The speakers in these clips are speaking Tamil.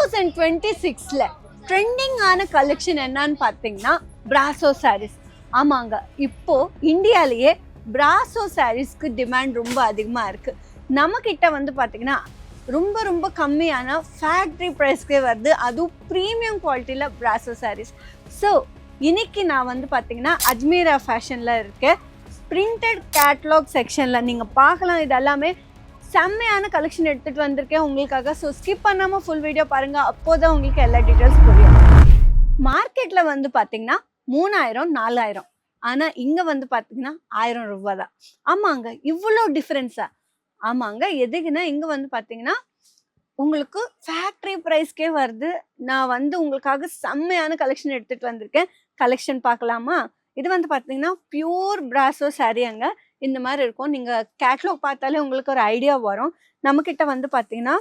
2026ல ட்ரெண்டிங்கான கலெக்ஷன் என்னன்னு பார்த்தீங்கன்னா பிராசோ சாரீஸ். ஆமாங்க, இப்போ இந்தியாலேயே பிராசோ சாரீஸ்க்கு டிமாண்ட் ரொம்ப அதிகமாக இருக்குது. நம்மக்கிட்ட வந்து பார்த்தீங்கன்னா ரொம்ப ரொம்ப கம்மியான ஃபேக்ட்ரி ப்ரைஸ்க்கே வருது, அதுவும் ப்ரீமியம் குவாலிட்டியில் பிராசோ சாரீஸ். ஸோ இன்னைக்கு நான் வந்து பார்த்தீங்கன்னா அஜ்மீரா ஃபேஷனில் இருக்க பிரிண்டட் கேட்லாக் செக்ஷனில் நீங்கள் பார்க்கலாம். இது எல்லாமே செம்மையான கலெக்ஷன் எடுத்துகிட்டு வந்திருக்கேன் உங்களுக்காக. ஸோ ஸ்கிப் பண்ணாமல் ஃபுல் வீடியோ பாருங்கள், அப்போ தான் உங்களுக்கு எல்லா டீட்டெயில்ஸ் புரியும். மார்க்கெட்டில் வந்து பார்த்தீங்கன்னா 3000 4000, ஆனால் இங்கே வந்து பார்த்தீங்கன்னா 1000 ரூபா தான். ஆமாங்க, இவ்வளோ டிஃப்ரென்ஸா? ஆமாங்க, எதுக்குன்னா இங்கே வந்து பார்த்தீங்கன்னா உங்களுக்கு ஃபேக்ட்ரி ப்ரைஸ்க்கே வருது. நான் வந்து உங்களுக்காக செம்மையான கலெக்ஷன் எடுத்துகிட்டு வந்திருக்கேன். கலெக்ஷன் பார்க்கலாமா? இது வந்து பார்த்தீங்கன்னா பியூர் பிராசோ சாரீ. அங்கே இந்த மாதிரி இருக்கும். நீங்கள் கேட்லாக் பார்த்தாலே உங்களுக்கு ஒரு ஐடியா வரும். நம்மக்கிட்ட வந்து பார்த்தீங்கன்னா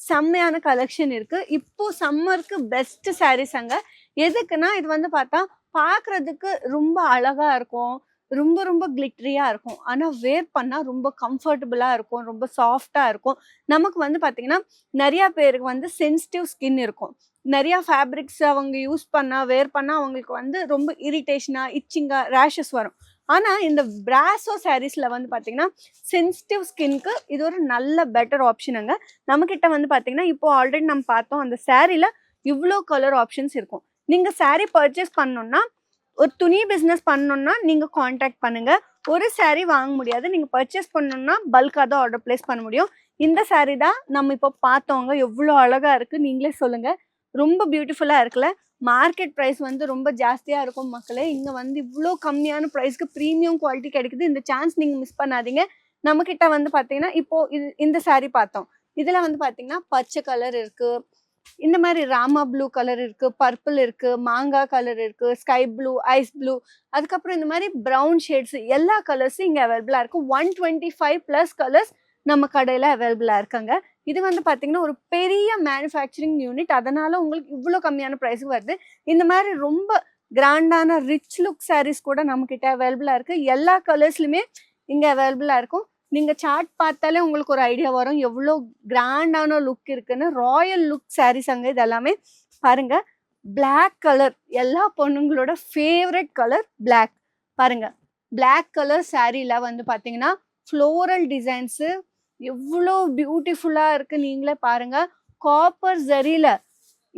செம்மையான கலெக்ஷன் இருக்குது. இப்போது சம்மருக்கு பெஸ்ட்டு சாரீஸ் அங்கே. எதுக்குன்னா இது வந்து பார்த்தா பார்க்குறதுக்கு ரொம்ப அழகாக இருக்கும், ரொம்ப ரொம்ப கிளிட்டரியாக இருக்கும், ஆனால் வேர் பண்ணால் ரொம்ப கம்ஃபர்டபுளாக இருக்கும், ரொம்ப சாஃப்டாக இருக்கும். நமக்கு வந்து பார்த்திங்கன்னா நிறையா பேருக்கு வந்து சென்சிட்டிவ் ஸ்கின் இருக்கும். நிறையா ஃபேப்ரிக்ஸ் அவங்க யூஸ் பண்ணால் வேர் பண்ணால் அவங்களுக்கு வந்து ரொம்ப இரிட்டேஷனாக இச்சிங்காக ரேஷஸ் வரும். ஆனால் இந்த பிராசோ சாரீஸில் வந்து பார்த்திங்கன்னா சென்சிட்டிவ் ஸ்கின்க்கு இது ஒரு நல்ல பெட்டர் ஆப்ஷனுங்க. நம்மக்கிட்ட வந்து பார்த்திங்கன்னா இப்போது ஆல்ரெடி நம்ம பார்த்தோம், அந்த சாரியில் இவ்வளோ கலர் ஆப்ஷன்ஸ் இருக்கும். நீங்கள் சாரீ பர்ச்சேஸ் பண்ணணுன்னா, ஒரு துணி பிஸ்னஸ் பண்ணணுன்னா நீங்கள் காண்டாக்ட் பண்ணுங்கள். ஒரு சாரீ வாங்க முடியாது, நீங்கள் பர்ச்சேஸ் பண்ணணுன்னா பல்காக தான் ஆர்டர் ப்ளேஸ் பண்ண முடியும். இந்த சாரீ தான் நம்ம இப்போ பார்த்தவங்க. எவ்வளோ அழகாக இருக்குது, நீங்களே சொல்லுங்கள். ரொம்ப பியூட்டிஃபுல்லாக இருக்குல்ல? மார்க்கெட் ப்ரைஸ் வந்து ரொம்ப ஜாஸ்தியாக இருக்கும் மக்களே. இங்கே வந்து இவ்வளோ கம்மியான ப்ரைஸ்க்கு ப்ரீமியம் குவாலிட்டி கிடைக்குது. இந்த சான்ஸ் நீங்கள் மிஸ் பண்ணாதீங்க. நம்மக்கிட்ட வந்து பார்த்தீங்கன்னா இப்போது இந்த சாரீ பார்த்தோம். இதில் வந்து பார்த்தீங்கன்னா பச்சை கலர் இருக்குது, இந்த மாதிரி ராமா ப்ளூ கலர் இருக்குது, பர்பிள் இருக்குது, மாங்காய் கலர் இருக்குது, ஸ்கை ப்ளூ, ஐஸ் ப்ளூ, அதுக்கப்புறம் இந்த மாதிரி ப்ரௌன் ஷேட்ஸ், எல்லா கலர்ஸும் இங்கே அவைலபிளாக இருக்குது. 125+ கலர்ஸ் நம்ம கடையில் அவைலபிளாக இருக்காங்க. இது வந்து பார்த்திங்கன்னா ஒரு பெரிய மேனுஃபேக்சரிங் யூனிட், அதனால் உங்களுக்கு இவ்வளோ கம்மியான ப்ரைஸுக்கு வருது. இந்த மாதிரி ரொம்ப கிராண்டான ரிச் லுக் சாரீஸ் கூட நம்மக்கிட்ட அவைலபிளாக இருக்குது. எல்லா கலர்ஸ்லையுமே இங்கே அவைலபிளாக இருக்கும். நீங்கள் சார்ட் பார்த்தாலே உங்களுக்கு ஒரு ஐடியா வரும் எவ்வளோ கிராண்டான லுக் இருக்குன்னு. ராயல் லுக் சாரீஸ் அங்கே. இது எல்லாமே பாருங்கள், பிளாக் கலர் எல்லா பொண்ணுங்களோட ஃபேவரட் கலர் பிளாக். பாருங்கள், பிளாக் கலர் சாரியில் வந்து பார்த்தீங்கன்னா ஃப்ளோரல் டிசைன்ஸு எவ்வளோ பியூட்டிஃபுல்லாக இருக்குது, நீங்களே பாருங்கள். காப்பர் ஜரியில்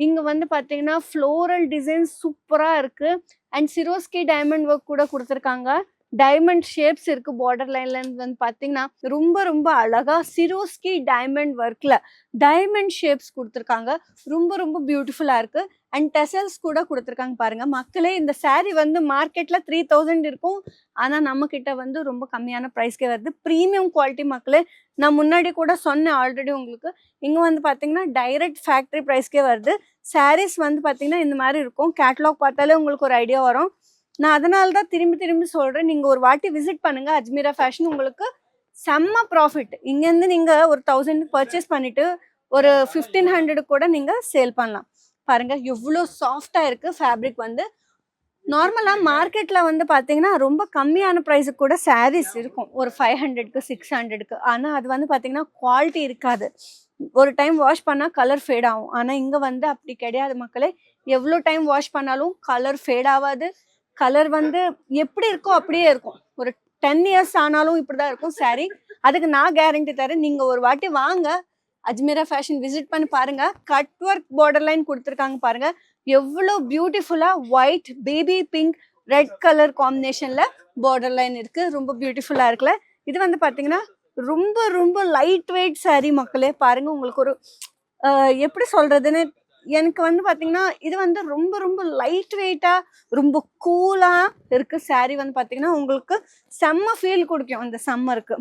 இங்கே வந்து பார்த்தீங்கன்னா ஃப்ளோரல் டிசைன் சூப்பராக இருக்குது. அண்ட் சிரோஸ்கி டைமண்ட் ஒர்க் கூட கொடுத்துருக்காங்க. டைமண்ட் ஷேப்ஸ் இருக்குது. பார்டர் லைன்லேருந்து வந்து பார்த்தீங்கன்னா ரொம்ப ரொம்ப அழகாக சிரோஸ்கி டைமண்ட் ஒர்க்கில் டைமண்ட் ஷேப்ஸ் கொடுத்துருக்காங்க. ரொம்ப ரொம்ப பியூட்டிஃபுல்லாக இருக்குது. அண்ட் டெசல்ஸ் கூட கொடுத்துருக்காங்க. பாருங்கள் மக்களே, இந்த சாரீ வந்து மார்க்கெட்டில் 3000 இருக்கும், ஆனால் நம்மக்கிட்ட வந்து ரொம்ப கம்மியான ப்ரைஸ்க்கே வருது. ப்ரீமியம் குவாலிட்டி மக்களே. நான் முன்னாடி கூட சொன்னேன் ஆல்ரெடி உங்களுக்கு. இங்கே வந்து பார்த்தீங்கன்னா டைரக்ட் ஃபேக்ட்ரி ப்ரைஸ்க்கே வருது. சாரீஸ் வந்து பார்த்தீங்கன்னா இந்த மாதிரி இருக்கும். கேட்லாக் பார்த்தாலே உங்களுக்கு ஒரு ஐடியா வரும். நான் அதனால தான் திரும்பி திரும்பி சொல்கிறேன், நீங்கள் ஒரு வாட்டி விசிட் பண்ணுங்கள் அஜ்மீரா ஃபேஷன். உங்களுக்கு செம்ம ப்ராஃபிட். இங்கேருந்து நீங்கள் ஒரு 1000 பர்ச்சேஸ் பண்ணிவிட்டு ஒரு 1500 கூட நீங்கள் சேல் பண்ணலாம். பாருங்கள் எவ்வளோ சாஃப்டாக இருக்குது ஃபேப்ரிக். வந்து நார்மலாக மார்க்கெட்டில் வந்து பார்த்தீங்கன்னா ரொம்ப கம்மியான ப்ரைஸுக்கு கூட சாரீஸ் இருக்கும், ஒரு 500க்கு 600க்கு. ஆனால் அது வந்து பார்த்தீங்கன்னா குவாலிட்டி இருக்காது. ஒரு டைம் வாஷ் பண்ணால் கலர் ஃபேட் ஆகும். ஆனால் இங்கே வந்து அப்படி கிடையாது மக்களே. எவ்வளோ டைம் வாஷ் பண்ணாலும் கலர் ஃபேட் ஆகாது. கலர் வந்து எப்படி இருக்கோ அப்படியே இருக்கும். ஒரு 10 இயர்ஸ் ஆனாலும் இப்படி தான் இருக்கும் சாரீ. அதுக்கு நான் கேரண்டி தரேன். நீங்கள் ஒரு வாட்டி வாங்க, அஜ்மீரா ஃபேஷன் விசிட் பண்ணி பாருங்கள். கட் ஒர்க் பார்டர் லைன் கொடுத்துருக்காங்க பாருங்கள், எவ்வளோ பியூட்டிஃபுல்லாக. White, baby pink, red colour காம்பினேஷனில் பார்டர் லைன் இருக்குது. ரொம்ப பியூட்டிஃபுல்லாக இருக்குல்ல? இது வந்து பார்த்தீங்கன்னா ரொம்ப ரொம்ப லைட் வெயிட் சாரீ மக்களே. பாருங்கள், உங்களுக்கு ஒரு எப்படி சொல்கிறதுன்னு எனக்கு வந்து பார்த்தீங்கன்னா இது வந்து ரொம்ப ரொம்ப லைட் வெயிட்டாக ரொம்ப கூலாக இருக்குது சாரீ. வந்து பார்த்தீங்கன்னா உங்களுக்கு செம்ம ஃபீல் கொடுக்கும் இந்த சம்மருக்கு.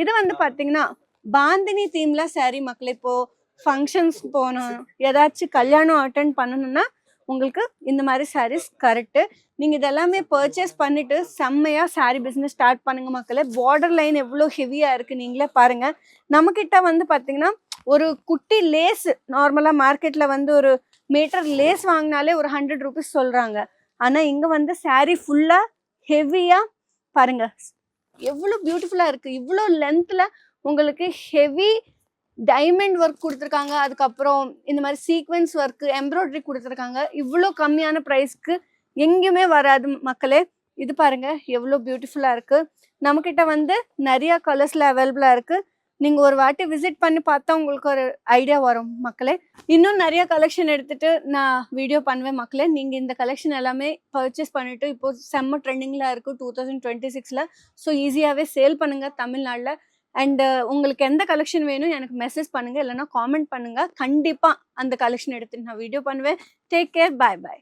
இது வந்து பார்த்தீங்கன்னா பாந்தினி தீமில் சாரீ மக்களே. இப்போது ஃபங்க்ஷன்ஸ் போகணும், ஏதாச்சும் கல்யாணம் அட்டென்ட் பண்ணணுன்னா உங்களுக்கு இந்த மாதிரி சாரீஸ் கரெக்டு. நீங்கள் இதெல்லாமே பர்ச்சேஸ் பண்ணிவிட்டு செம்மையாக சாரீ பிஸ்னஸ் ஸ்டார்ட் பண்ணுங்கள் மக்களே. பார்டர் லைன் எவ்வளோ ஹெவியாக இருக்குது, நீங்களே பாருங்கள். நம்மக்கிட்ட வந்து பார்த்தீங்கன்னா ஒரு குட்டி லேஸ், நார்மலாக மார்க்கெட்டில் வந்து ஒரு மீட்டர் லேஸ் வாங்கினாலே ஒரு 100 ரூபீஸ் சொல்கிறாங்க. ஆனால் இங்கே வந்து சாரீ ஃபுல்லாக ஹெவியாக பாருங்கள் எவ்வளோ பியூட்டிஃபுல்லாக இருக்குது. இவ்வளோ லென்த்தில் உங்களுக்கு ஹெவி டைமண்ட் ஒர்க் கொடுத்துருக்காங்க, அதுக்கப்புறம் இந்த மாதிரி சீக்வென்ஸ் ஒர்க்கு, எம்ப்ராய்டரி கொடுத்துருக்காங்க. இவ்வளோ கம்மியான ப்ரைஸ்க்கு எங்கேயுமே வராது மக்களே. இது பாருங்க எவ்வளோ பியூட்டிஃபுல்லாக இருக்குது. நம்மக்கிட்ட வந்து நிறையா கலர்ஸில் அவைலபிளாக இருக்குது. நீங்கள் ஒரு வாட்டி விசிட் பண்ணி பார்த்தா உங்களுக்கு ஒரு ஐடியா வரும் மக்களே. இன்னும் நிறைய கலெக்ஷன் எடுத்துகிட்டு நான் வீடியோ பண்ணுவேன் மக்களே. நீங்கள் இந்த கலெக்ஷன் எல்லாமே பர்ச்சேஸ் பண்ணிவிட்டு இப்போது செம்ம ட்ரெண்டிங்கில் இருக்குது 2026. ஸோ ஈஸியாகவே சேல் பண்ணுங்கள் தமிழ்நாட்டில். அண்டு உங்களுக்கு எந்த கலெக்ஷன் வேணும் எனக்கு மெசேஜ் பண்ணுங்கள், இல்லைனா காமெண்ட் பண்ணுங்கள். கண்டிப்பாக அந்த கலெக்ஷன் எடுத்துட்டு நான் வீடியோ பண்ணுவேன். டேக் கேர், பாய் பாய்.